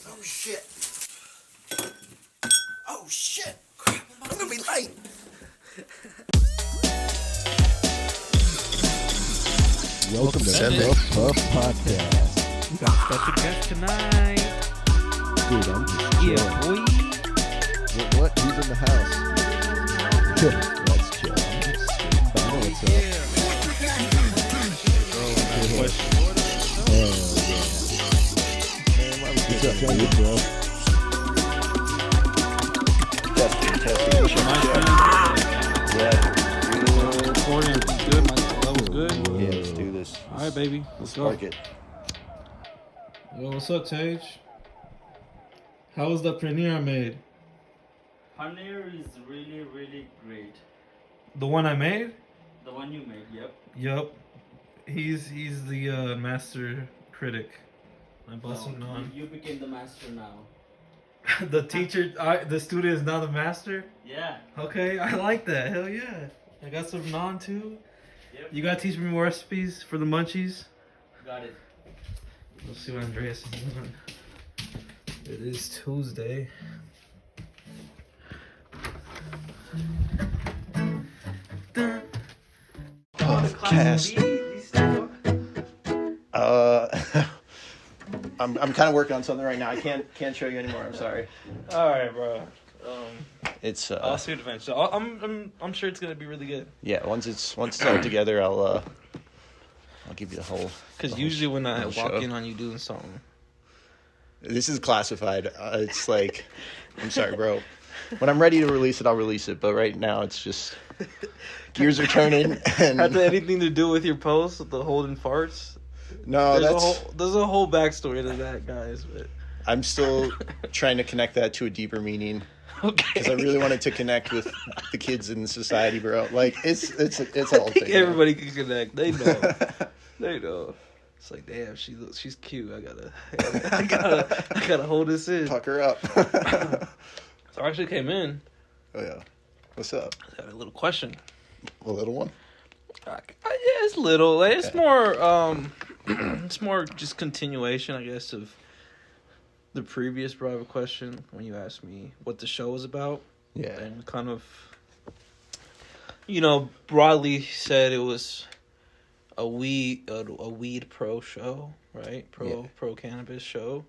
Oh shit. Oh shit. Crap, I'm gonna be late. Welcome to Send the it. Puff Podcast. We got a special guest tonight. Dude, I'm just Yeah, chilling. boy. What? Who's in the house? That's chill. I'm just sitting by what's up. Hell yeah. Man, why was What's this up, on dude? YouTube, bro? Testing. Yeah. Recording, everything's good. My level's good. Yeah, let's do this. All right, baby. Let's go. Spark it. Yo, what's up, Tage? How was the premiere I made? Paneer is really, really great. The one I made? The one you made, yep. Yup. He's the master critic. I bust him on. You became the master now. The teacher, the student is now the master? Yeah. Okay, I like that. Hell yeah. I got some naan too. Yep. You gotta teach me more recipes for the munchies. Got it. Let's see what Andreas is doing. It is Tuesday. Podcast. I'm kind of working on something right now. I can't show you anymore. I'm sorry. All right, bro. It's I'll see it eventually. I'm sure it's gonna be really good. yeah. Once it's all together, I'll give you the whole. Because the whole usually when I whole walk show. in on you doing something, This is classified. It's like, I'm sorry, bro. When I'm ready to release it, I'll release it. But right now, it's just gears are turning. And had that anything to do with your post with the holding farts? no, There's a whole backstory to that, guys. But I'm still trying to connect that to a deeper meaning. okay, Because I really wanted to connect with the kids in society, bro. Like it's a whole I think thing. everybody can connect. They know. They know. It's like, damn, she's cute. I gotta hold this in. Puck her up. So I actually came in. Oh yeah. What's up? I had a little question. A little one? Yeah, it's little. Like, it's Okay. more. It's more just continuation, I guess, of the previous private question when you asked me what the show was about, Yeah. and kind of, broadly said it was a weed pro show, right? Pro cannabis show.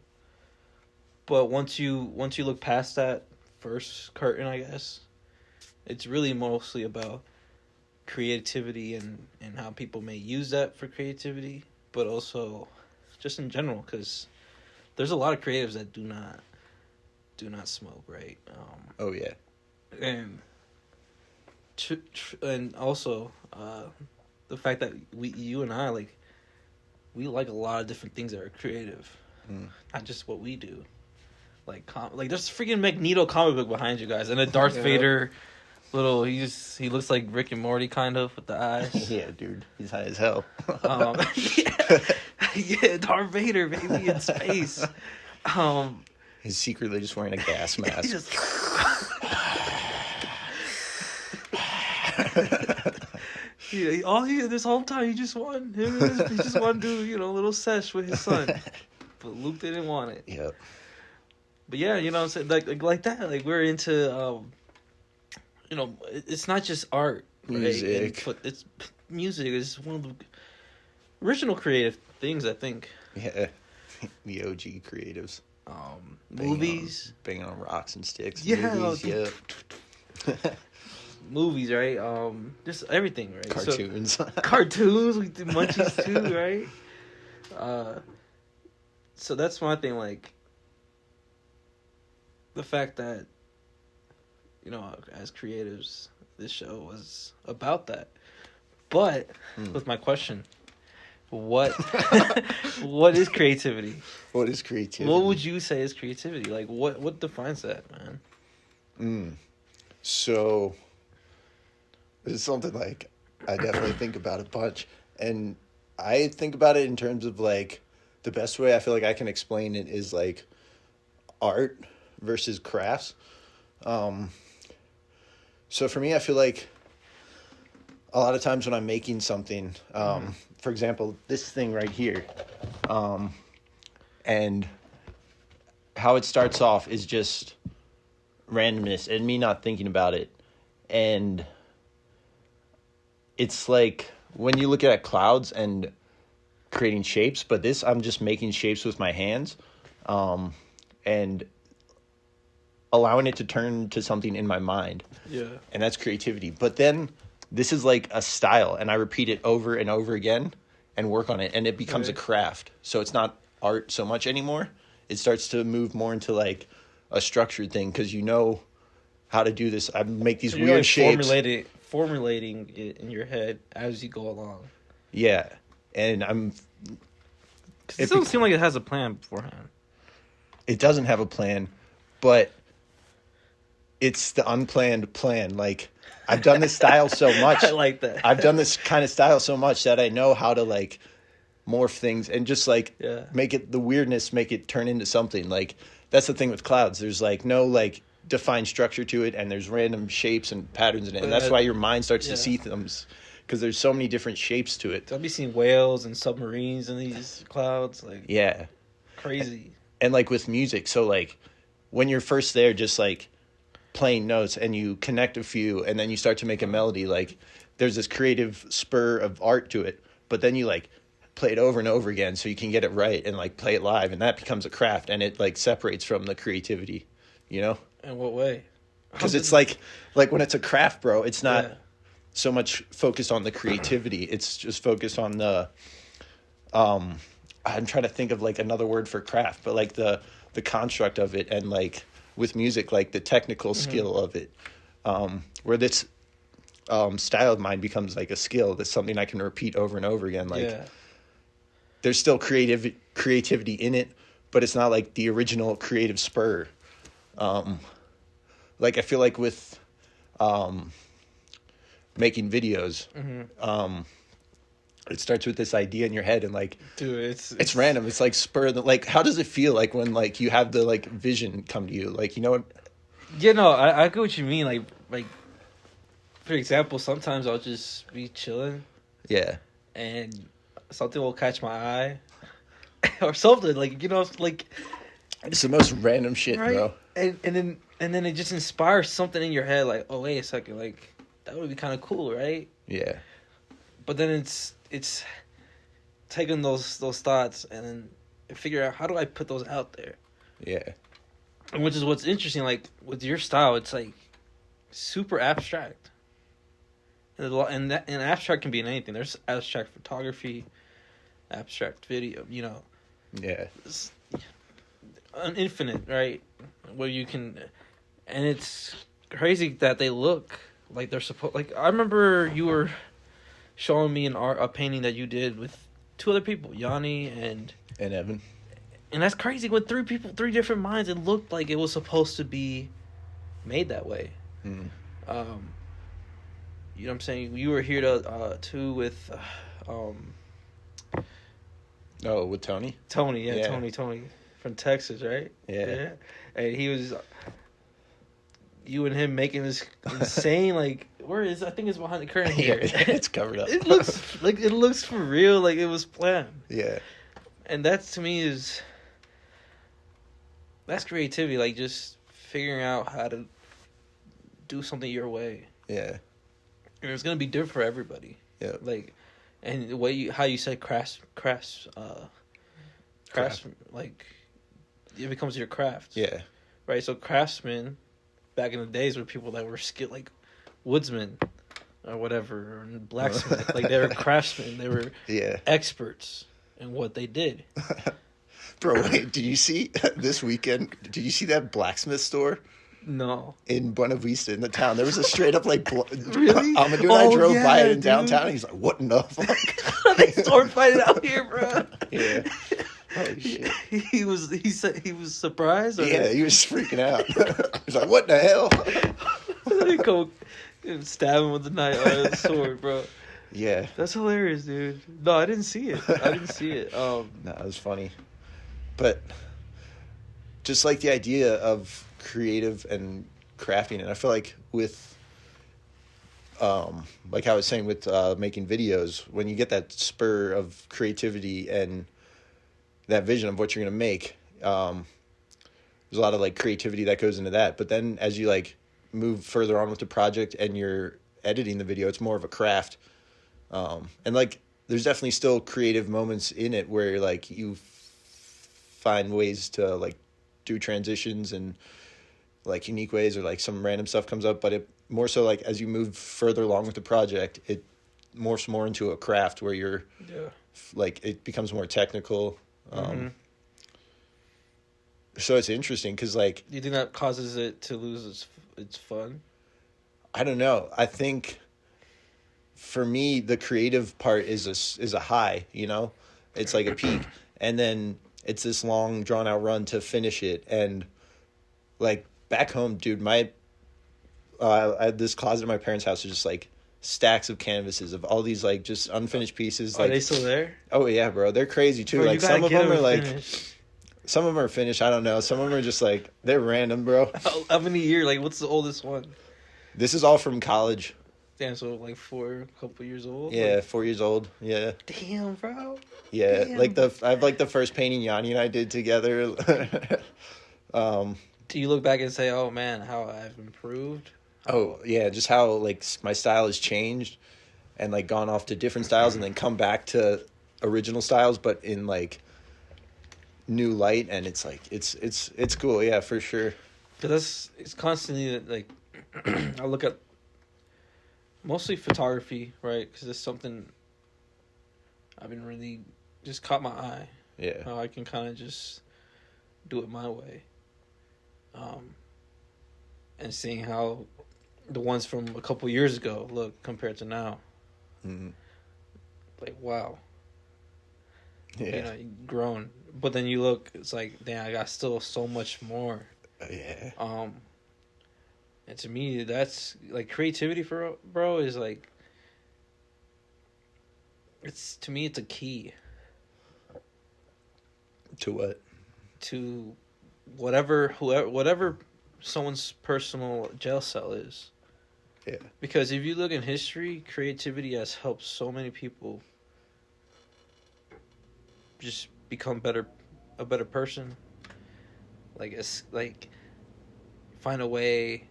But once you look past that first curtain, I guess, it's really mostly about creativity and how people may use that for creativity, but also just in general, because there's a lot of creatives that do not smoke, right? Oh yeah. And and also the fact that you and I we like a lot of different things that are creative, not just what we do. Like there's a freaking Magneto comic book behind you guys, and a Darth Vader little. He looks like Rick and Morty kind of with the eyes. Yeah, dude. He's high as hell. Yeah, Darth Vader, baby, in space. He's secretly just wearing a gas He mask. just this whole time he just wanted to do a little sesh with his son, but Luke didn't want it. Yep. But yeah, what I'm saying, like that, like we're into it's not just art, right? Music. But it's music is one of the original creative things, I think. Yeah. The OG creatives. Movies, Banging on rocks and sticks. Yeah, Movies, yep. movies, right? Just everything, right? Cartoons. So, cartoons, we do munchies too, right? So that's my thing, like the fact that as creatives, this show was about that. But with my question, what is creativity? What is creativity? What would you say is creativity? Like what defines that, man? So, it's something like I definitely think about a bunch, and I think about it in terms of like the best way I feel like I can explain it is like art versus crafts. So for me, I feel like a lot of times when I'm making something, for example, this thing right here, and how it starts off is just randomness and me not thinking about it. And it's like when you look at clouds and creating shapes, but this, I'm just making shapes with my hands, and allowing it to turn to something in my mind. Yeah. And that's creativity. But then this is like a style, and I repeat it over and over again and work on it, and it becomes a craft. So it's not art so much anymore. It starts to move more into like a structured thing, because you know how to do this. I make these You're weird like shapes. formulating it in your head as you go along. Yeah. And Because it doesn't seem like it has a plan beforehand. it doesn't have a plan, but it's the unplanned plan. Like, I've done this style so much. I like that. I've done this kind of style so much that I know how to like morph things and just like make it, the weirdness, make it turn into something. Like, that's the thing with clouds. There's like no like defined structure to it, and there's random shapes and patterns in it. And that's why your mind starts to see them, because there's so many different shapes to it. I'll be seeing whales and submarines in these clouds. Like, Yeah. crazy. And like with music, so like when you're first there, just like playing notes, and you connect a few, and then you start to make a melody, like there's this creative spur of art to it, but then you like play it over and over again so you can get it right and like play it live, and that becomes a craft, and it like separates from the creativity, you know? In what way? Because it's like when it's a craft, bro, it's not so much focused on the creativity, it's just focused on the I'm trying to think of like another word for craft, but like the construct of it, and like with music, like the technical skill of it, where this style of mine becomes like a skill. That's something I can repeat over and over again. Like there's still creativity in it, but it's not like the original creative spur. Like I feel like with making videos, it starts with this idea in your head, and like, dude, it's random. It's like like, how does it feel like when like you have the like vision come to you? Like, you know what? Yeah, no, I get what you mean. Like, for example, sometimes I'll just be chilling. Yeah. And something will catch my eye, or something, like, you know, like, it's the most random shit, right? Bro. And then it just inspires something in your head, like, oh, wait a second, like, that would be kind of cool, right? Yeah. But then it's taking those thoughts and then figure out, how do I put those out there? Yeah. And which is what's interesting, like, with your style, it's like super abstract. And abstract can be in anything. There's abstract photography, abstract video, you know. Yeah. It's an infinite, right? Where you can, and it's crazy that they look like they're supposed. Like, I remember you were showing me a painting that you did with two other people, Yanni and Evan. And that's crazy. With three different minds, it looked like it was supposed to be made that way. Mm. You know what I'm saying? You were here too with with Tony? Tony, Tony from Texas, right? Yeah. And he was, you and him making this insane, like, where is, I think it's behind the curtain here. It's covered up. It looks for real, like it was planned. Yeah. And that to me that's creativity, like just figuring out how to do something your way. Yeah. And it's gonna be different for everybody. Yeah. Like, and the way how you said crafts, like, it becomes your craft. Yeah. Right. So craftsmen, back in the days, were people that were skilled, like woodsmen, or whatever, or blacksmith. Like, they were craftsmen. They were experts in what they did. Bro, wait, did you see this weekend? Did you see that blacksmith store? No. In Buena Vista, in the town, there was a straight up like really. Amadou and I drove by it in downtown. And he's like, "What in the fuck?" They sword fighting out here, bro. Yeah. Holy shit. He said he was surprised. Or? Yeah, he was freaking out. He's like, "What the hell?" They go and stab him with the sword, bro. Yeah. That's hilarious, dude. No, I didn't see it. No, it was funny. But just like the idea of creative and crafting, and I feel like with like I was saying with making videos, when you get that spur of creativity and that vision of what you're going to make, there's a lot of like creativity that goes into that. But then as you like move further on with the project and you're editing the video, it's more of a craft. And like there's definitely still creative moments in it where like you find ways to like do transitions and like unique ways, or like some random stuff comes up. But it more so like as you move further along with the project, it morphs more into a craft where you're like it becomes more technical. So it's interesting because like, Do you think that causes it to lose its fun? I don't know. I think for me, the creative part is a high, you know, it's like a peak, and then it's this long drawn out run to finish it. And like back home, dude, I had this closet in my parents' house is just like stacks of canvases of all these like just unfinished pieces. Are Like, they still there? oh yeah, bro, they're crazy too. Bro, like you gotta some of get them are like, finished. some of them are finished. I don't know. Some of them are just like they're random, bro. How many years? Like, what's the oldest one? This is all from college. Damn, so like a couple years old. Yeah, Like, 4 years old. Yeah. damn, bro. Yeah, Damn. like I have like the first painting Yanni and I did together. Do you look back and say, "Oh man, how I've improved"? Oh yeah, just how like my style has changed, and like gone off to different styles, and then come back to original styles, but in like new light, and it's like it's cool. Yeah, for sure. Because it's constantly like I look at mostly photography, right? Because it's something I've been really just caught my eye. Yeah, How I can kind of just do it my way. And seeing how the ones from a couple years ago look compared to now. Like, wow. yeah, You know, you've grown. But then you look, it's like, damn, I got still so much more. yeah, And to me, that's like creativity for bro is like, it's to me, it's a key to what? to whatever someone's personal jail cell is. Yeah, Because if you look in history, creativity has helped so many people just become a better person. Like it's like find a way.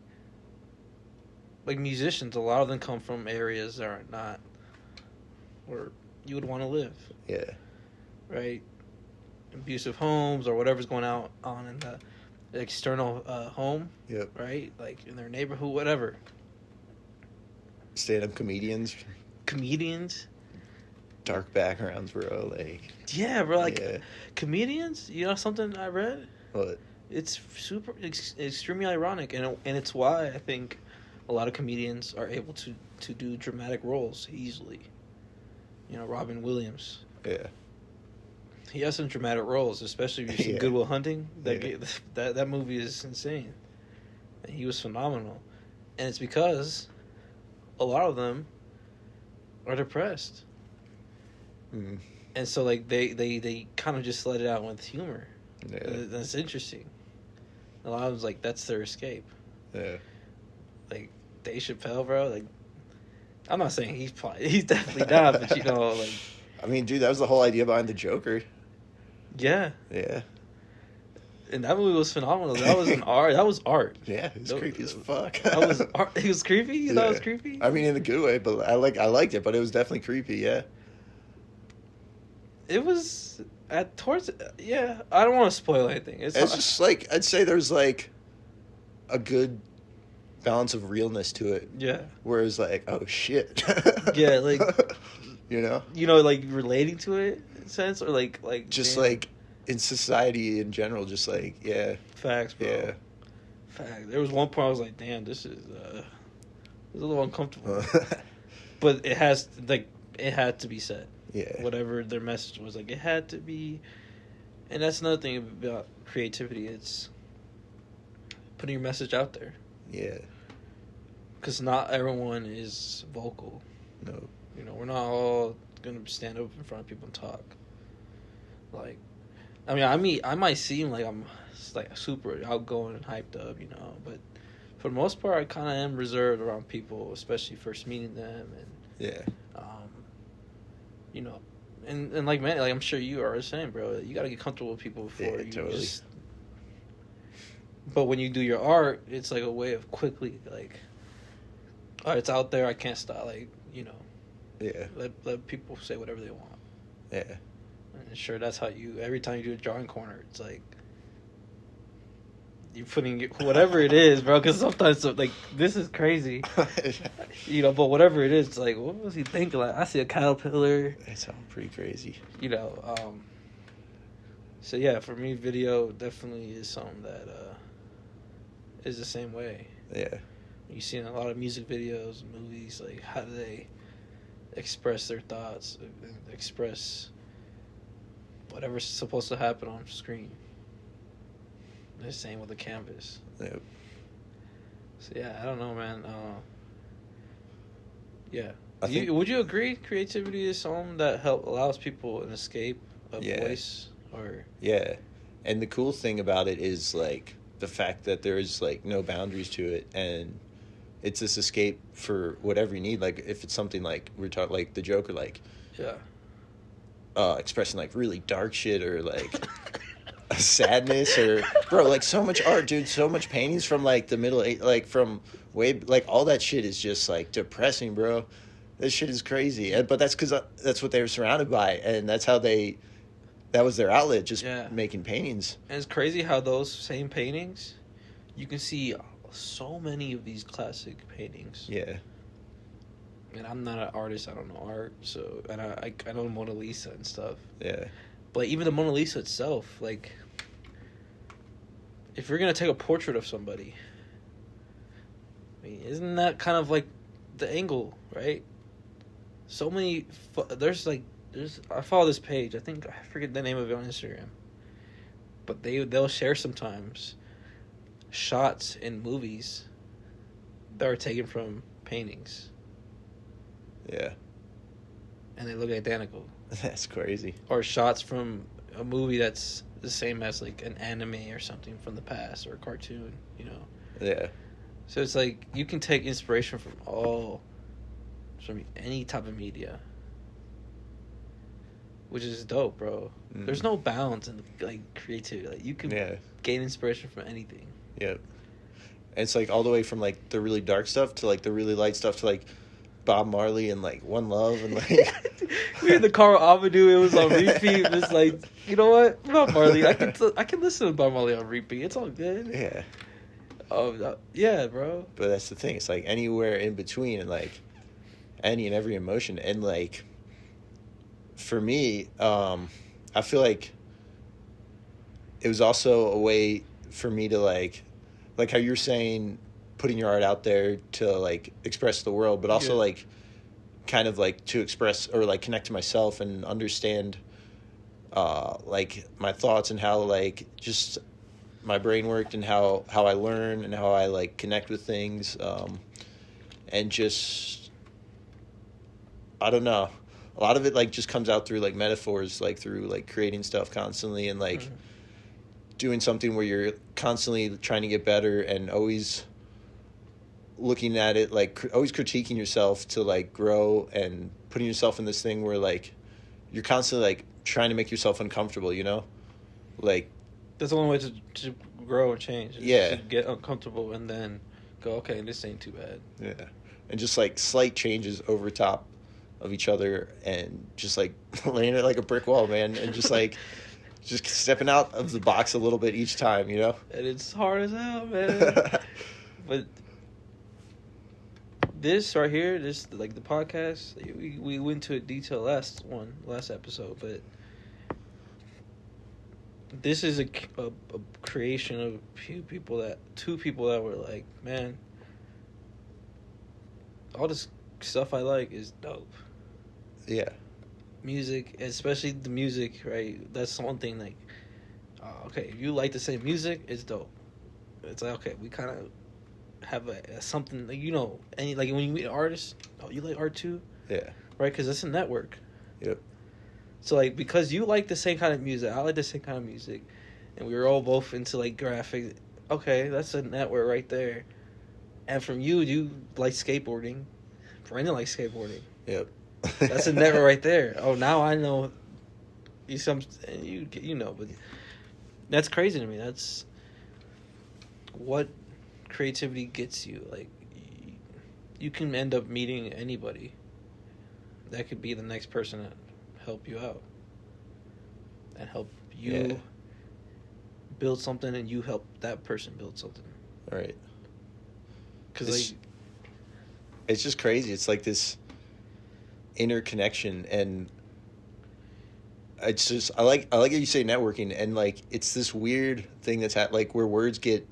Like musicians, a lot of them come from areas that are not where you would want to live, yeah, right? Abusive homes or whatever's going on in the external home, yep. right? Like in their neighborhood, whatever. Stand-up comedians, Comedians, dark backgrounds, bro. Like, yeah, bro. Like yeah. comedians, you know something I read? What? It's extremely ironic, and it's why I think a lot of comedians are able to do dramatic roles easily. You know, Robin Williams. Yeah, He has some dramatic roles, especially if you've seen Yeah. Good Will Hunting. Yeah. That movie is insane. And he was phenomenal, and it's because a lot of them are depressed, and so like they kind of just let it out with humor. yeah, That's interesting. A lot of them's like that's their escape. yeah. Like Dave Chappelle, bro. Like I'm not saying he's definitely not, but you know, like I mean, dude, that was the whole idea behind the Joker. yeah. Yeah, And that movie was phenomenal. That was an art. That was art. yeah, it was That- creepy as fuck. That was art. It was creepy. You thought it was Yeah. creepy? I mean, in a good way, but I liked it, but it was definitely creepy. Yeah, It was at towards. Yeah, I don't want to spoil anything. it's just like I'd say there's like a good balance of realness to it. yeah. Whereas like, oh shit. Yeah, like- you know, You know, like relating to it in a sense, or like just damn, like in society in general, just like yeah, facts, bro. yeah. Fact. There was one point I was like, damn, this is a little uncomfortable. But it has it had to be said. Yeah, Whatever their message was, like it had to be. And that's another thing about creativity. It's putting your message out there. yeah, Because not everyone is vocal. no, You know, we're not all going to stand up in front of people and talk. Like, I mean, I might seem like I'm like super outgoing and hyped up, you know, but for the most part, I kind of am reserved around people, especially first meeting them, and yeah, you know, and like man, like I'm sure you are the same, bro. You got to get comfortable with people before Yeah, you totally. just But when you do your art, it's like a way of quickly like, oh, it's out there. I can't stop. Like, you know, Yeah. let people say whatever they want. Yeah. And sure, that's how you. Every time you do a drawing corner, it's like you're putting whatever it is, bro. Because sometimes like this is crazy, you know. But whatever it is, it's like, what was he thinking? Like, I see a caterpillar. It sounds pretty crazy. You know. So yeah, for me, video definitely is something that is the same way. Yeah. You see in a lot of music videos, movies, like how do they express their thoughts, express whatever's supposed to happen on screen. The same with the canvas. Yep. So yeah, I don't know, man. Yeah. I Would you agree creativity is something that allows people an escape of Yeah. voice? Or Yeah. And the cool thing about it is like the fact that there is like no boundaries to it, and it's this escape for whatever you need. Like if it's something like we're talking like the Joker, like yeah. expressing like really dark shit or like a sadness or bro, like so much art, dude, so much paintings from like the middle like from way like all that shit is just like depressing, bro. This shit is crazy. But that's because that's what they were surrounded by, and that's how that was their outlet, just making paintings. And it's crazy how those same paintings, you can see so many of these classic paintings. Yeah. And I'm not an artist, I don't know art, so, and I know Mona Lisa and stuff. Yeah. But even the Mona Lisa itself, like, if you're going to take a portrait of somebody, I mean, isn't that kind of like the angle, right? So many, I follow this page, I forget the name of it on Instagram, but they'll share sometimes shots in movies that are taken from paintings. Yeah. And they look identical. That's crazy. Or shots from a movie that's the same as like an anime or something from the past, or a cartoon, you know. Yeah. So it's like you can take inspiration from any type of media, which is dope, bro. Mm. There's no bounds in like creativity. Like you can gain inspiration from anything. Yep. And it's like all the way from like the really dark stuff to like the really light stuff to like Bob Marley and like One Love and like we had the Carl Amadou. It was on repeat. It's like, you know what, Bob Marley. I can listen to Bob Marley on repeat. It's all good. Yeah. Yeah, bro. But that's the thing. It's like anywhere in between, and like any and every emotion. And like for me, I feel like it was also a way for me to like how you're saying, putting your art out there to like express the world, but also like kind of like to express or like connect to myself and understand like my thoughts and how like just my brain worked and how I learn and how I like connect with things, and just I don't know, a lot of it like just comes out through like metaphors, like through like creating stuff constantly and like doing something where you're constantly trying to get better and always looking at it, like always critiquing yourself to like grow and putting yourself in this thing where like you're constantly like trying to make yourself uncomfortable, you know, like that's the only way to grow and change. Yeah. To get uncomfortable and then go, okay, this ain't too bad. Yeah. And just like slight changes over top of each other and just like laying it like a brick wall, man, and just like just stepping out of the box a little bit each time, you know. And it's hard as hell, man. But this right here, this like the podcast, we went to a detail last episode, but this is a creation of two people that were like, man, all this stuff I like is dope. Yeah. Music, especially the music, right? That's one thing. Like, okay, if you like the same music, it's dope. It's like, okay, we kind of have something, like, you know, any like when you meet an artist, oh, you like art too, Yeah. right? Because it's a network. Yep. So like, because you like the same kind of music, I like the same kind of music, and we were all both into like graphic. Okay, that's a network right there. And from you like skateboarding. Brandon likes skateboarding. Yep. That's a network right there. Oh, now I know. You know, but that's crazy to me. what creativity gets you. Like, you can end up meeting anybody. That could be the next person to help you out and help you Yeah. build something, and you help that person build something. Right. Because It's- It's just crazy. It's like this interconnection, and it's just I like how you say networking, and like it's this weird thing that's like where words get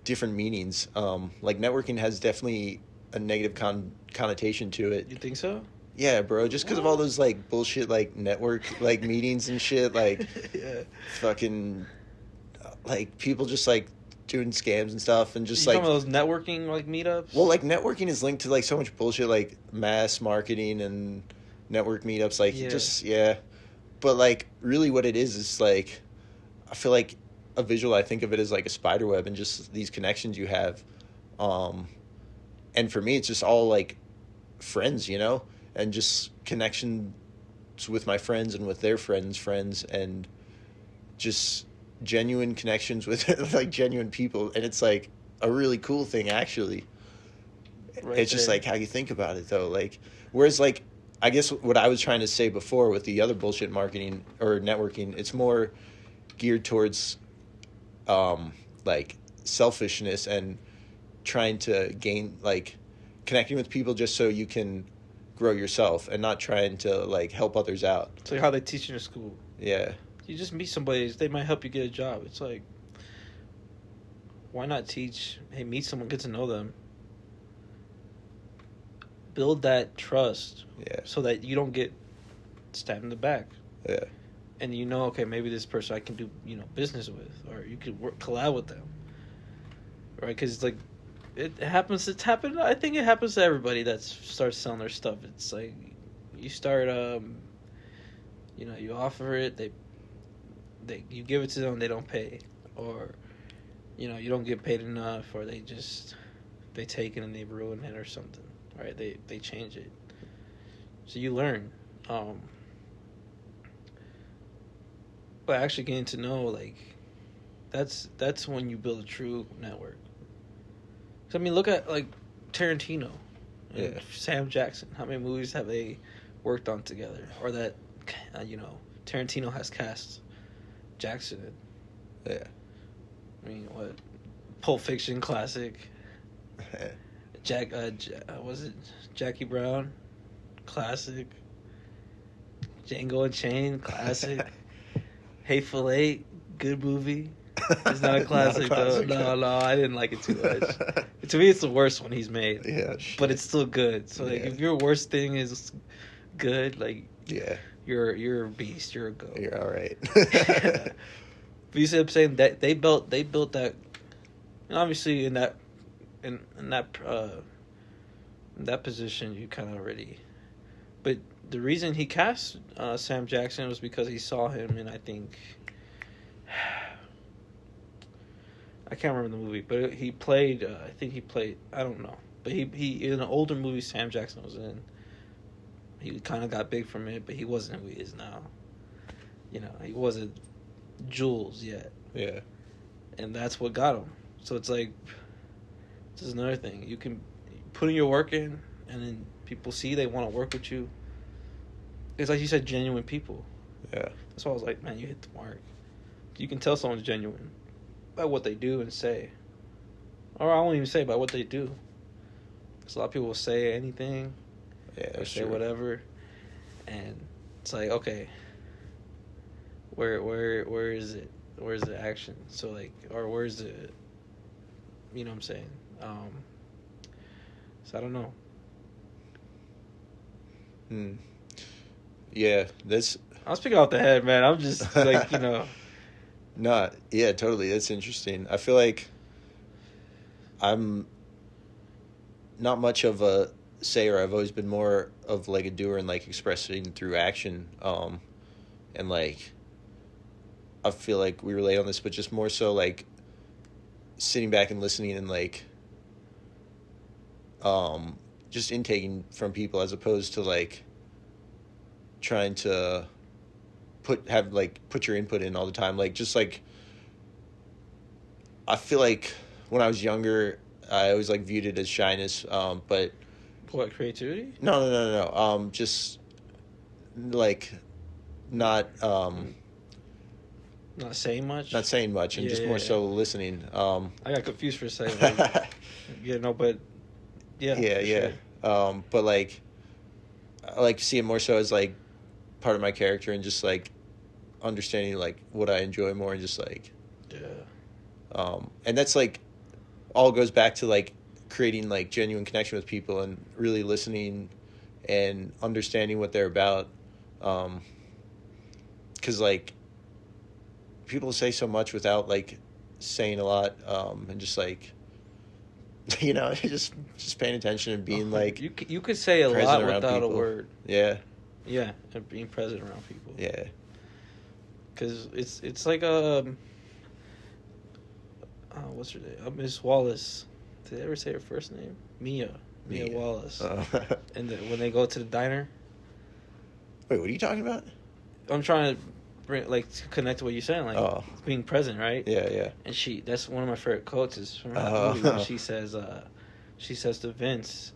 different meanings. Like networking has definitely a negative connotation to it. you think so? Yeah, bro. Just because of all those like bullshit like network like meetings and shit, like Yeah. fucking like people just like doing scams and stuff, and just You like talking about those networking like meetups? well, like networking is linked to like so much bullshit, like mass marketing and network meetups. Like Yeah. just but like really, what it is like I feel like a visual. I think of it as like a spider web, and just these connections you have. And for me, it's just all like friends, you know, and just connections with my friends and with their friends, and just genuine connections with like genuine people, and it's like a really cool thing actually. Right It's just there. like how you think about it though, like whereas like I guess what I was trying to say before with the other bullshit marketing or networking, it's more geared towards like selfishness and trying to gain like connecting with people just so you can grow yourself and not trying to like help others out. It's like how they teach in your school. Yeah. You just meet somebody, they might help you get a job. It's like, why not teach? Hey, meet someone, get to know them, build that trust, Yeah. so that you don't get stabbed in the back, Yeah. and you know, okay, maybe this person I can do business with, or you could collab with them, right? Because like, it happens. It's happened. I think it happens to everybody that starts selling their stuff. It's like you start, you offer it, you give it to them, they don't pay, or you don't get paid enough, or they take it and they ruin it or something, right? They change it, so you learn. But actually getting to know, like, that's when you build a true network. 'Cause, I mean, look at like Tarantino and Yeah. Sam Jackson. How many movies have they worked on together? Or that Tarantino has cast Jackson in. Yeah. I mean, what? Pulp Fiction classic. Was it Jackie Brown? Classic. Django Unchained? Classic. Hateful Eight? Good movie. It's not a classic, though. No, I didn't like it too much. To me, it's the worst one he's made. Yeah. But it's still good. So like, Yeah. if your worst thing is good, like, Yeah. you're a beast. You're a goat. You're all right. But you see what I'm saying? That they built that, and obviously in that position you kind of already. But the reason he cast Sam Jackson was because he saw him in, I think, I can't remember the movie, but he played. I think he played. I don't know, but he in an older movie Sam Jackson was in. He kind of got big from it, but he wasn't who he is now. He wasn't Jules yet, Yeah. and that's what got him. So it's like, this is another thing. You can put in your work in, and then people see they want to work with you. It's like you said, genuine people. Yeah. That's why I was like, man, you hit the mark. You can tell someone's genuine by what they do and say. Or I won't even say by what they do. Because a lot of people will say anything Yeah. or That's say true. whatever. And it's like, okay, where is it? Where's the action? So like, or where's the, you know what I'm saying? So I don't know. Yeah. That's I'm speaking off the head, man. I'm just like, not. Yeah. Totally. That's interesting. I feel like I'm not much of a sayer. I've always been more of like a doer and like expressing through action. And like, I feel like we relate on this, but just more so like sitting back and listening and like, just intaking from people as opposed to like trying to put your input in all the time. Like, just like, I feel like when I was younger, I always like viewed it as shyness. But What, creativity? no. Just like not Not saying much. not saying much and Yeah, just yeah, more yeah. so listening. I got confused for a second. Like, but yeah. Yeah, for yeah. sure. But like, I like to see it more so as like part of my character and just like understanding like what I enjoy more and just like, Yeah. and that's like all goes back to like creating like genuine connection with people and really listening and understanding what they're about. 'Cause like people say so much without like saying a lot, and just like, you know, just paying attention and being like, you could say a present lot around without people. a word. yeah, Yeah, and being present around people. yeah, Because it's like what's her name? Miss Wallace. Did I ever say her first name? Mia Mia. Wallace. uh, And when they go to the diner, wait, what are you talking about? I'm trying to to connect to what you're saying, like Oh. being present, right? Yeah. And that's one of my favorite quotes is from that Oh. movie when she says to Vince,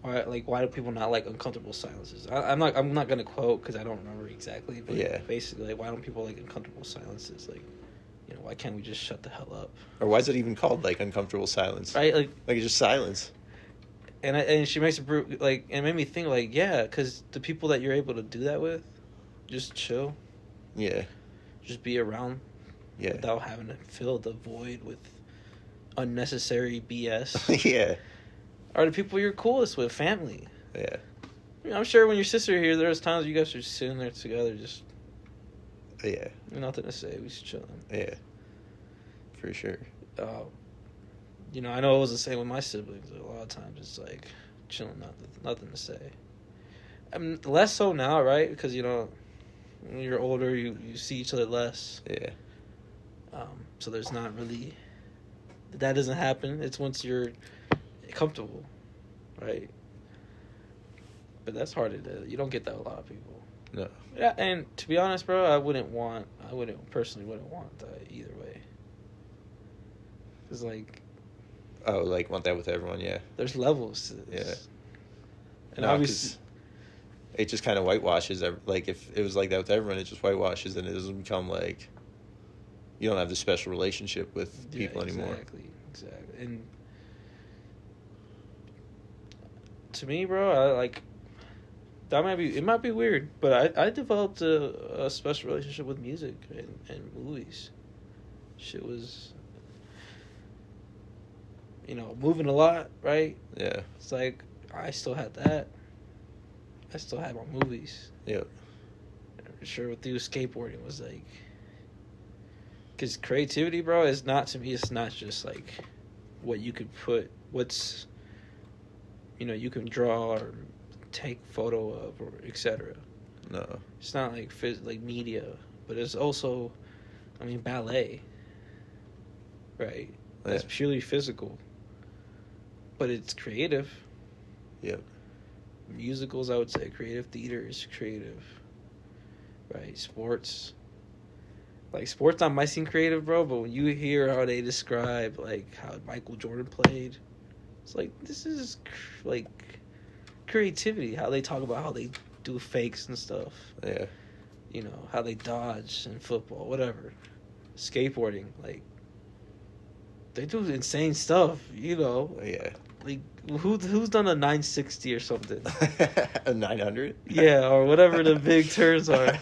why do people not like uncomfortable silences? I'm not gonna quote because I don't remember exactly, but Yeah. basically, like, why don't people like uncomfortable silences? Like, you know, why can't we just shut the hell up? Or why is it even called like uncomfortable silence? Right? Like, Like it's just silence. and she makes it like, and it made me think like, yeah, because the people that you're able to do that with, just chill, Yeah, just be around yeah, without having to fill the void with unnecessary BS. yeah, Are the people you're coolest with, family. yeah, I mean, I'm sure when your sister here, there's times you guys are just sitting there together, just yeah, nothing to say, we just chilling. yeah, for sure. You know, I know it was the same with my siblings. A lot of times it's like chilling, nothing to say. I mean, less so now, right? Because, you know, when you're older, you see each other less. Yeah, So there's not really, that doesn't happen. It's once you're comfortable, right? But that's hard to do. You don't get that with a lot of people. no, Yeah, and to be honest, bro, I personally wouldn't want that either way. It's like, oh, like want that with everyone? Yeah, there's levels to this. yeah. And No, obviously, 'cause it just kind of whitewashes. Like if it was like that with everyone, it just whitewashes, and it doesn't become like you don't have this special relationship with people anymore. Exactly. And to me, bro, it might be weird, but I developed a special relationship with music and movies. Shit was, you know, moving a lot, right? Yeah, It's like, I still had that. I still had my movies. yeah, Sure, with you, skateboarding was like, because creativity, bro, is not, to me, it's not just like what you could you can draw or take photo of or etc. no, It's not like like media, but it's also, I mean, ballet, right? That's Yeah. purely physical, but it's creative. Yep. Musicals, I would say, creative. Theater is creative, right? Sports, like sports, not might seem creative, bro, but when you hear how they describe like how Michael Jordan played, it's like, this is like creativity. How they talk about how they do fakes and stuff. Yeah, You know, how they dodge in football, whatever. Skateboarding, like, they do insane stuff, you know. yeah. Like, who's done a 960 or something? A 900. Yeah, or whatever the big turns are.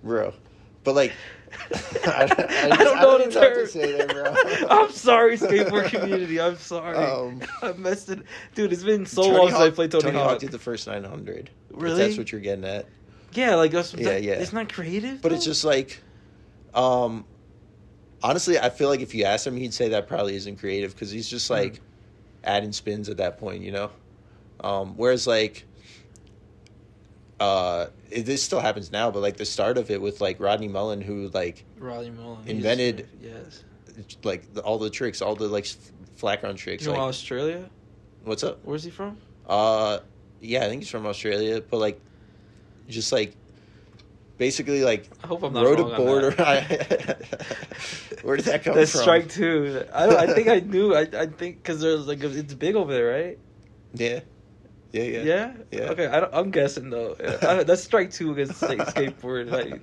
Bro. But like, I don't know the even know what term. to say there, bro. I'm sorry, skateboard community. I'm sorry. I messed it. Dude, it's been so long since I played Tony Hawk. did the first 900. Really? If that's what you're getting at. Yeah, like, yeah. It's not creative, But though? it's just like, honestly, I feel like if you ask him, he'd say that probably isn't creative because he's just like adding spins at that point, you know? Whereas like, this still happens now, but like the start of it with like Rodney Mullen, who like Rodney Mullen invented- yes. like all the tricks, all the like flat ground tricks. You know, Like, Australia? what's up? Where's he from? Yeah, I think he's from Australia, but like, just like basically like I hope I'm not rode a wrong on board. that. Where did that come That's from? strike two. I think I knew. I think because there's like it's big over there, right? Yeah. Yeah. Yeah. Yeah. Okay, I'm guessing though. That's strike two against like, skateboard. Like,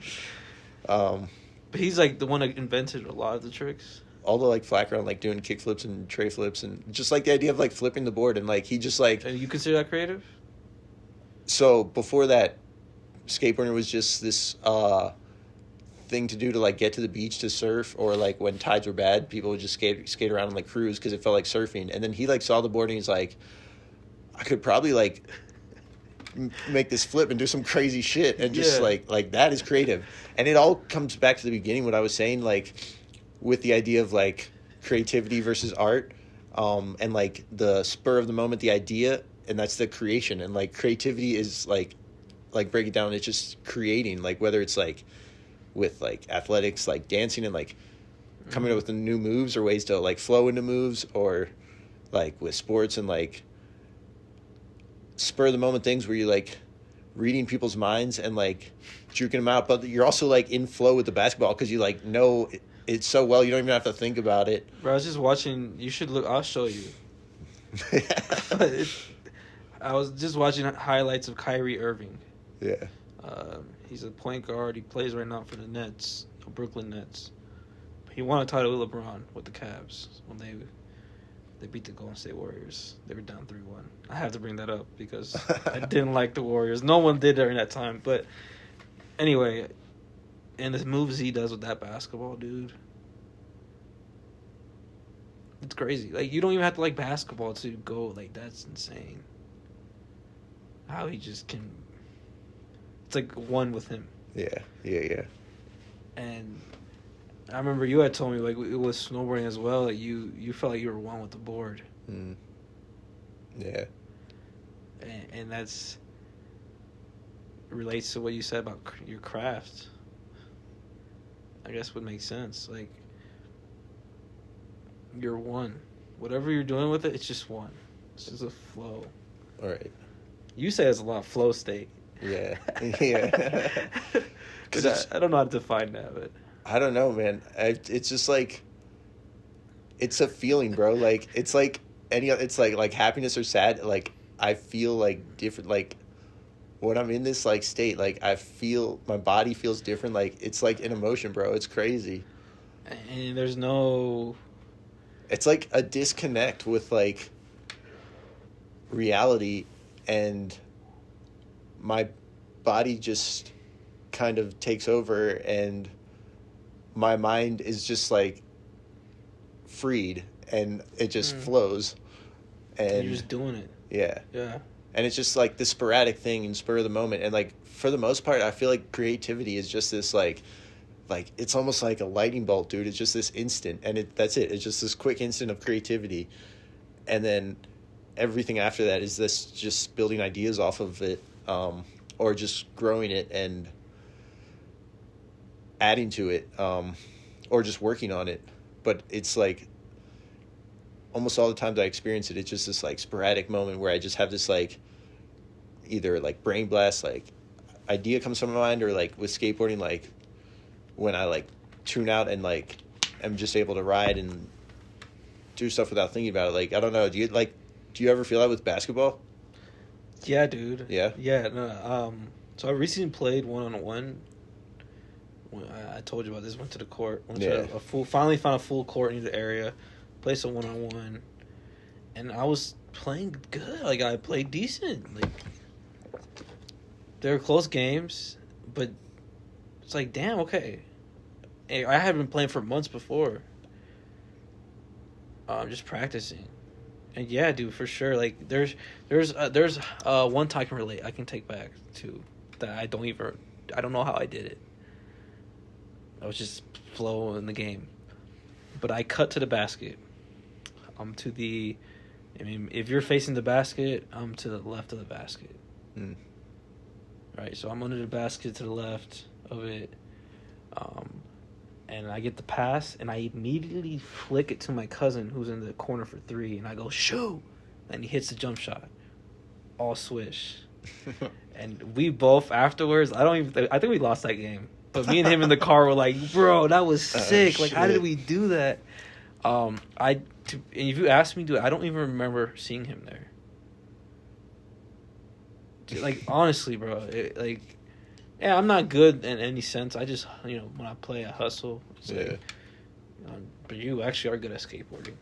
but he's like the one that invented a lot of the tricks. All the like flat ground, like doing kick flips and tray flips, and just like the idea of like flipping the board, and like he just like. And you consider that creative? So before that, skateboarding was just this thing to do to like get to the beach to surf, or like when tides were bad, people would just skate around and like cruise because it felt like surfing. And then he like saw the board and he's like, I could probably like make this flip and do some crazy shit, and just Yeah. like that is creative. And it all comes back to the beginning, what I was saying, like with the idea of like creativity versus art, and like the spur of the moment, the idea, and that's the creation. And like creativity is like break it down, it's just creating, like whether it's like with like athletics, like dancing, and like coming up with the new moves or ways to like flow into moves, or like with sports and like spur of the moment things where you like reading people's minds and like juking them out, but you're also like in flow with the basketball because you like know it so well you don't even have to think about it. Bro, I was just watching. You should look. I'll show you. I was just watching highlights of Kyrie Irving. Yeah. He's a point guard. He plays right now for the Nets, the Brooklyn Nets. He won a title with LeBron with the Cavs when they beat the Golden State Warriors. They were down 3-1. I have to bring that up because I didn't like the Warriors. No one did during that time. But anyway, and the moves he does with that basketball, dude. It's crazy. Like, you don't even have to like basketball to go. Like, that's insane. How he just can. It's like one with him. Yeah. And I remember you had told me, like, it was snowboarding as well. Like, you felt like you were one with the board. Yeah. And that's relates to what you said about your craft. I guess would make sense. Like, you're one. Whatever you're doing with it, it's just one. It's just a flow. All right. You say it's a lot of flow state. Yeah. Yeah. Because I don't know how to define that, but I don't know, man. It's just like, it's a feeling, bro. Like, it's like it's like happiness or sad. Like, I feel like different. Like, when I'm in this like state, like I feel my body feels different. Like, it's like an emotion, bro. It's crazy. and there's no. It's like a disconnect with like reality, and my body just kind of takes over, and my mind is just like freed, and it just flows, and You're just doing it. yeah, and it's just like the sporadic thing and spur of the moment. And like for the most part, I feel like creativity is just this like it's almost like a lightning bolt, dude. It's just this instant, and that's it. It's just this quick instant of creativity, and then everything after that is this just building ideas off of it, or just growing it and adding to it, or just working on it. But it's like almost all the times I experience it, it's just this like sporadic moment where I just have this like either like brain blast, like idea comes to my mind, or like with skateboarding, like when I like tune out and like am just able to ride and do stuff without thinking about it. Like, I don't know. Do you ever feel that with basketball? Yeah, dude. Yeah? Yeah. No, so I recently played 1-on-1. I told you about this. Went to the court. Finally found a full court in the area. Played some 1-on-1, and I was playing good. Like, I played decent. Like, they were close games, but it's like, damn, okay. Hey, I had been playing for months before. Just practicing. And yeah, dude, for sure. Like, there's one time I can take back to that I don't know how I did it. I was just flow in the game. But I cut to the basket. If you're facing the basket, I'm to the left of the basket. Right, so I'm under the basket to the left of it. And I get the pass, and I immediately flick it to my cousin who's in the corner for 3, and I go, shoot! And he hits the jump shot. All swish. And we both afterwards, I think we lost that game. But me and him in the car were like, bro, that was sick. Like, how did shit. we do that? And if you ask me, dude, I don't even remember seeing him there. Like, honestly, bro, yeah, I'm not good in any sense. I just, when I play, I hustle. It's like, but you actually are good at skateboarding.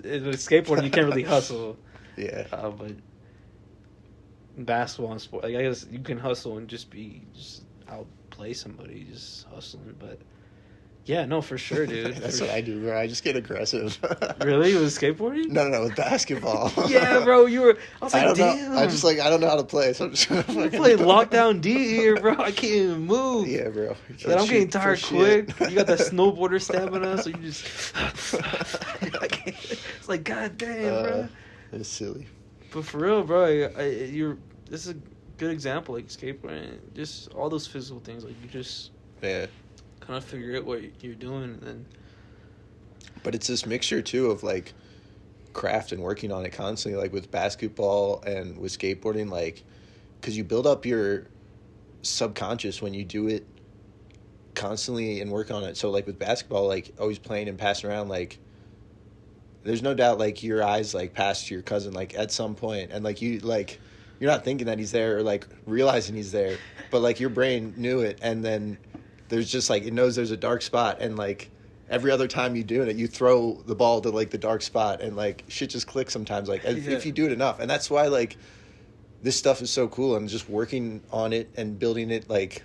With skateboarding, you can't really hustle. Yeah. But basketball and sport, I guess you can hustle and just outplay somebody, just hustling. But yeah, no, for sure, dude. That's what I do, bro. I just get aggressive. Really? With skateboarding? No, with basketball. Yeah, bro, I was like, I don't damn. know. I don't know how to play, so I'm just gonna You fucking play do it. lockdown D here, bro. I can't even move. Yeah, bro. And I'm getting Shoot for tired shit. quick. You got that snowboarder stamina, so you just. It's like, god damn, bro. It's silly. But for real, bro, this is a good example, like skateboarding, just all those physical things. Like, you just Yeah. kind of figure out what you're doing, and then But it's this mixture too of like craft and working on it constantly, like with basketball and with skateboarding, like because you build up your subconscious when you do it constantly and work on it. So like with basketball, like always playing and passing around, like there's no doubt like your eyes like pass to your cousin like at some point, and like you're not thinking that he's there or like realizing he's there, but like your brain knew it, and then there's just like it knows there's a dark spot, and like every other time you do it, you throw the ball to like the dark spot, and like shit just clicks sometimes, like if you do it enough. And that's why like this stuff is so cool, and just working on it and building it, like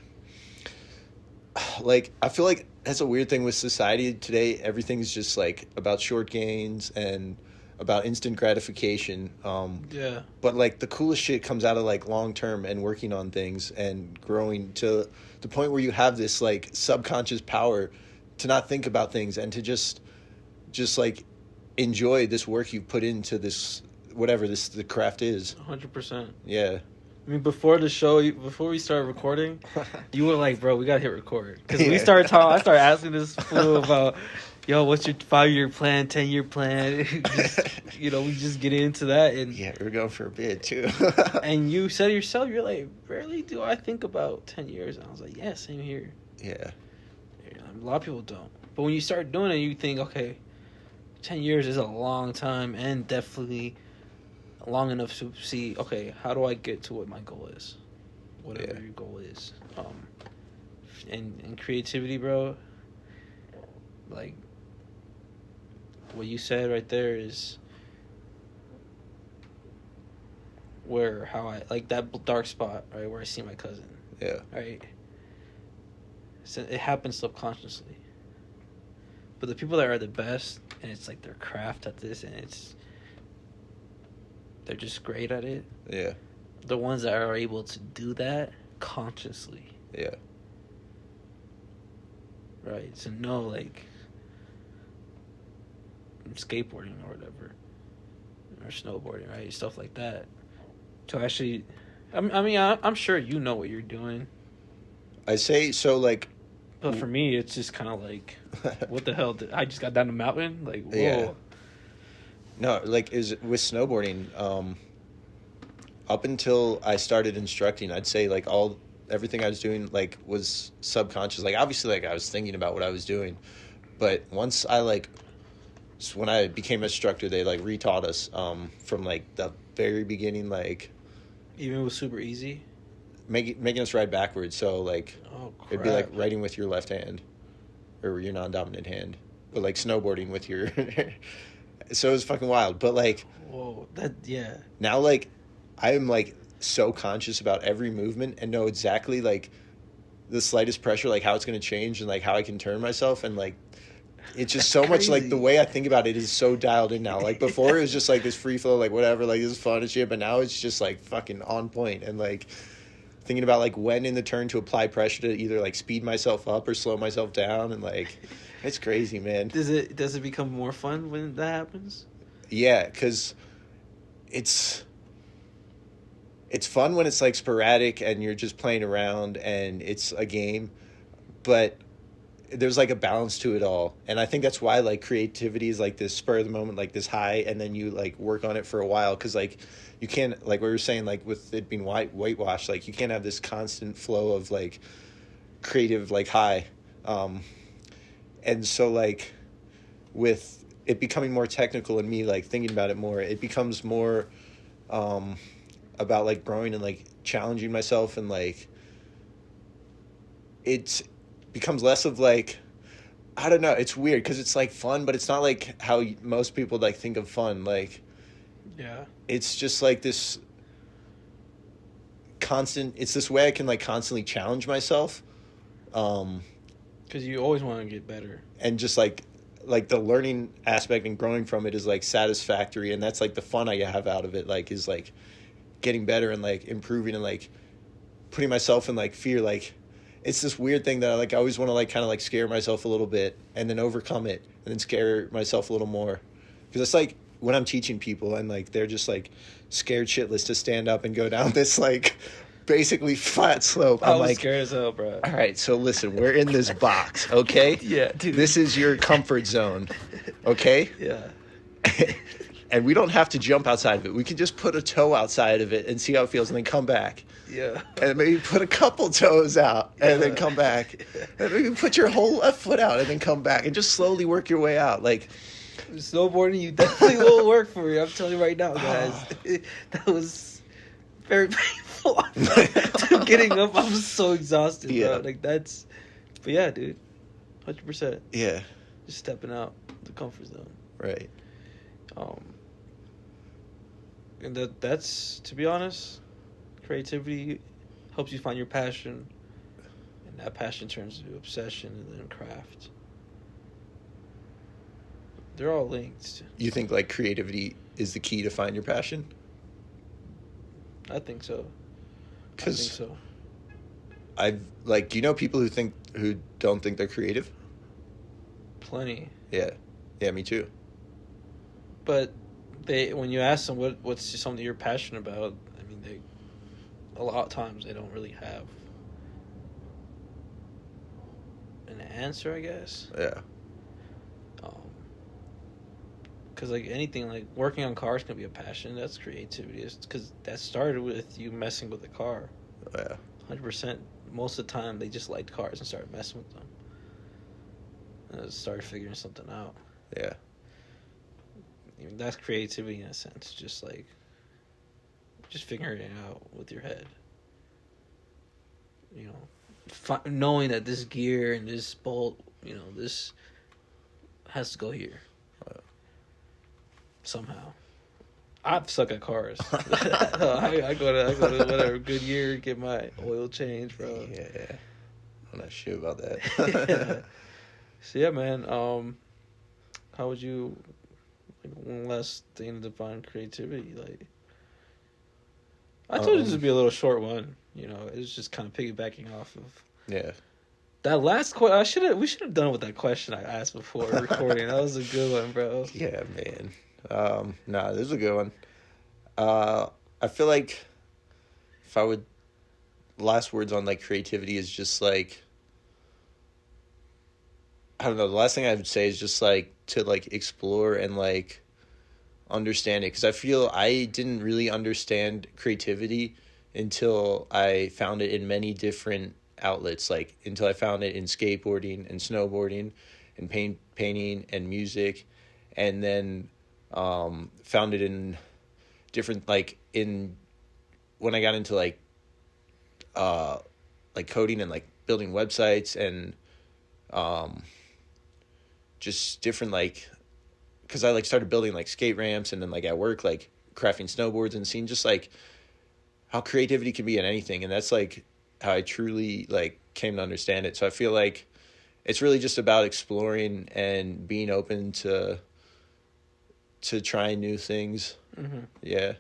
I feel like that's a weird thing with society today. Everything's just like about short gains and about instant gratification. yeah, But like the coolest shit comes out of like long term and working on things and growing to the point where you have this like subconscious power to not think about things and to just like enjoy this work you've put into this, whatever the craft is. 100%. Yeah. I mean, before the show, before we started recording, you were like, bro, we gotta hit record. Because we Yeah. started talking, I started asking this fool about, yo, what's your 5-year plan, 10-year plan? We just get into that. And Yeah, we were going for a bit too. and you said yourself, you're like, rarely do I think about 10 years. And I was like, yeah, same here. Yeah. A lot of people don't. But when you start doing it, you think, okay, 10 years is a long time, and definitely long enough to see, okay, how do I get to what my goal is? Whatever your goal is. And creativity, bro, like, what you said right there is how I, like, that dark spot, right, where I see my cousin, Yeah. right? So it happens subconsciously. But the people that are the best, and it's like their craft at this, and they're just great at it. Yeah. The ones that are able to do that consciously, Yeah. right? So no, like, skateboarding or whatever, or snowboarding, right? Stuff like that. To actually, I'm sure you know what you're doing. I say so, like. But for me, it's just kind of like, what the hell? I just got down the mountain? Like, whoa. Yeah. No, like is with snowboarding, up until I started instructing, I'd say like everything I was doing like was subconscious. Like obviously like I was thinking about what I was doing, but once when I became an instructor, they like retaught us from like the very beginning, like Even it was super easy. making us ride backwards. So like Oh, crap. it'd be like riding with your left hand or your non-dominant hand, but like snowboarding with your. So it was fucking wild, but like Whoa, yeah. now like I am like so conscious about every movement and know exactly like the slightest pressure, like how it's going to change and like how I can turn myself, and like it's just so much like the way I think about it is so dialed in now. Like before it was just like this free flow, like whatever, like this is fun and shit, but now it's just like fucking on point and like thinking about like when in the turn to apply pressure to either like speed myself up or slow myself down, and like it's crazy, man. Does it become more fun when that happens? Yeah, because it's fun when it's like sporadic and you're just playing around and it's a game, but there's like a balance to it all, and I think that's why like creativity is like this spur of the moment, like this high, and then you like work on it for a while, because like you can't, like we were saying, like with it being whitewashed, like you can't have this constant flow of like creative like high, and so like with it becoming more technical and me like thinking about it more, it becomes more about like growing and like challenging myself, and like it becomes less of like, I don't know, it's weird because it's like fun, but it's not like how most people like think of fun. Like Yeah. it's just like this constant, it's this way I can like constantly challenge myself, Because you always want to get better. and just like the learning aspect and growing from it is like satisfactory, and that's like the fun I have out of it, like is like getting better and like improving and like putting myself in like fear. Like it's this weird thing that I like, I always want to like kind of like scare myself a little bit and then overcome it and then scare myself a little more, because it's like when I'm teaching people and like they're just like scared shitless to stand up and go down this like basically flat slope. I I'm was like, scared as hell, bro. all right, so listen, we're in this box, okay? Yeah, dude. This is your comfort zone, okay? Yeah. And we don't have to jump outside of it. We can just put a toe outside of it and see how it feels, and then come back. Yeah. And maybe put a couple toes out and then come back. And maybe put your whole left foot out and then come back, and just slowly work your way out. Like, Snowboarding, you definitely will work for you. I'm telling you right now, guys. That was very painful. Dude, getting up, I was so exhausted, Yeah. bro. Like, that's... But yeah, dude. 100%. yeah, Just stepping out the comfort zone. right. And that's, to be honest, creativity helps you find your passion. And that passion turns into obsession and then craft. They're all linked. You think like creativity is the key to find your passion? I think so. I think Because so. I've like, do you know people who don't think they're creative? Plenty. Yeah, me too. But when you ask them what's something you're passionate about, I mean, a lot of times they don't really have an answer, I guess. Yeah, Because like anything, like working on cars can be a passion. That's creativity. It's because that started with you messing with the car. yeah, 100%. Most of the time, they just liked cars and started messing with them. And started figuring something out. yeah. I mean, that's creativity in a sense. Just figuring it out with your head. You know, knowing that this gear and this bolt, you know, this has to go here. Somehow. I suck at cars. I go to whatever Goodyear, get my oil change, bro. Yeah, I'm not sure about that. Yeah. So yeah, man. How would you? Like, one last thing to define creativity. Like, I told you this would be a little short one. You know, it's just kind of piggybacking off of Yeah, that last question. We should have done it with that question I asked before recording. That was a good one, bro. yeah, man. Nah, this is a good one. I feel like if I would, last words on like creativity is just like, I don't know, the last thing I would say is just like to like explore and like understand it, because I feel I didn't really understand creativity until I found it in many different outlets, like until I found it in skateboarding and snowboarding and painting and music, and then found it in different, like in when I got into like coding and like building websites and just different, like, because I like started building like skate ramps, and then like at work like crafting snowboards, and seeing just like how creativity can be in anything. And that's like how I truly like came to understand it. So I feel like it's really just about exploring and being open to trying new things. Mm-hmm. Yeah,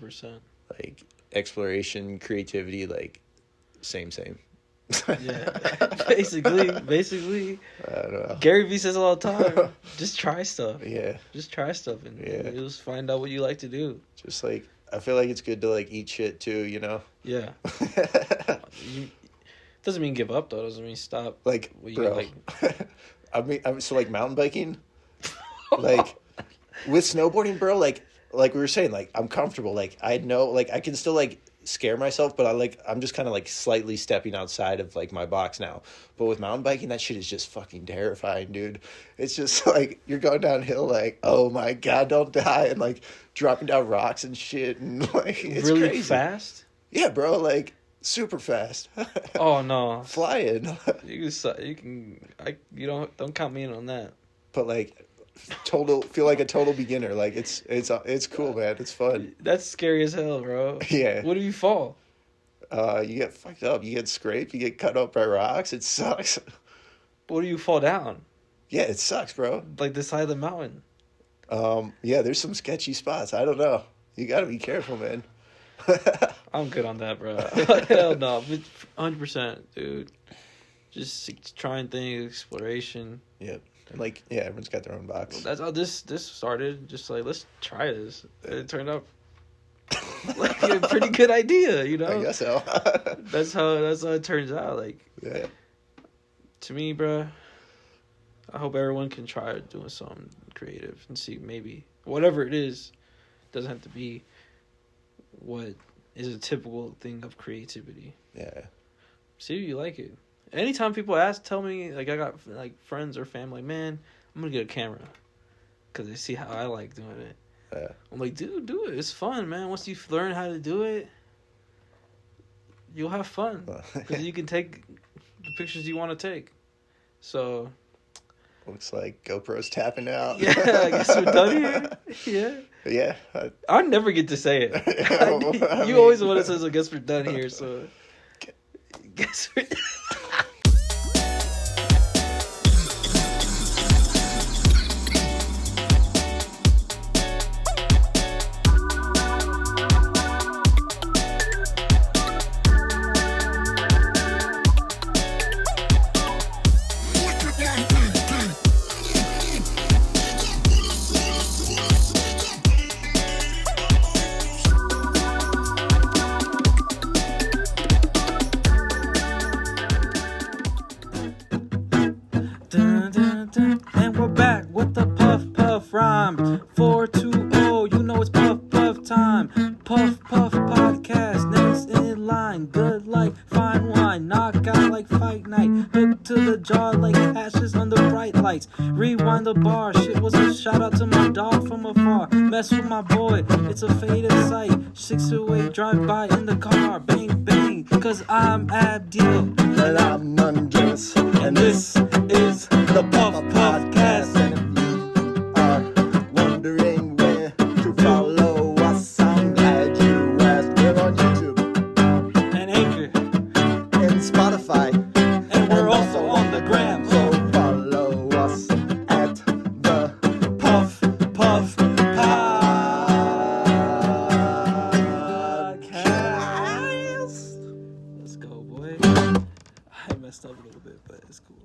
100%. like exploration, creativity, like same. Yeah, basically. I don't know. Gary Vee says all the time, just try stuff. Yeah, Just try stuff, and Yeah. you'll just find out what you like to do. just like I feel like it's good to like eat shit too, you know. Yeah. Doesn't mean give up though. Doesn't mean stop. Like, Well, you bro, get, I'm so like mountain biking, like with snowboarding, bro. Like we were saying, like I'm comfortable. Like I know, like I can still like scare myself, but I'm just kind of like slightly stepping outside of like my box now. But with mountain biking, that shit is just fucking terrifying, dude. It's just like you're going downhill, like oh my god, don't die, and like dropping down rocks and shit, and like it's really crazy. fast. Yeah, bro, like super fast. Oh no, Flying. you don't count me in on that. But like feel like a total beginner. Like it's cool, man. It's fun. That's scary as hell, bro. Yeah. What if you fall? You get fucked up. You get scraped. You get cut up by rocks. It sucks. What if you fall down? Yeah, it sucks, bro. Like the side of the mountain. Yeah, there's some sketchy spots. I don't know. You got to be careful, man. I'm good on that, bro. Hell no, 100%, dude. Just trying things, exploration. Yep. And like, yeah, everyone's got their own box. That's how this started. Just like, let's try this. It turned out like a pretty good idea, you know. I guess so. That's how it turns out. Like, Yeah. to me, bro, I hope everyone can try doing something creative and see maybe whatever it is. Doesn't have to be what is a typical thing of creativity. Yeah. See if you like it. Anytime people tell me, like, I got like friends or family, man, I'm gonna get a camera because they see how I like doing it. Yeah. I'm like, dude, do it. It's fun, man. Once you learn how to do it, you'll have fun because you can take the pictures you want to take. So, Looks like GoPro's tapping out. yeah, I guess we're done here. Yeah. Yeah. I never get to say it. I You mean- always want to say, I guess we're done here. So, guess we're. Dun, dun, dun. And we're back with the puff puff rhyme. 420, you know it's puff puff time. Puff puff podcast, next in line. Good like fine wine, knock out like fight night. Hook to the jaw like ashes under bright lights. Rewind the bar, shit was a shout out to my dog from afar. Mess with my boy, it's a faded sight. 608 drive by in the car, bang bang, cause I'm Abdil. And I'm Nungus. And this is the Puff Podcast. And if you are wondering where to follow us, I'm glad you asked. We're on YouTube And Anchor. and Spotify. And we're also on the gram. So follow us at the Puff Puff Podcast. Let's go, boy. I messed up a little bit, but it's cool.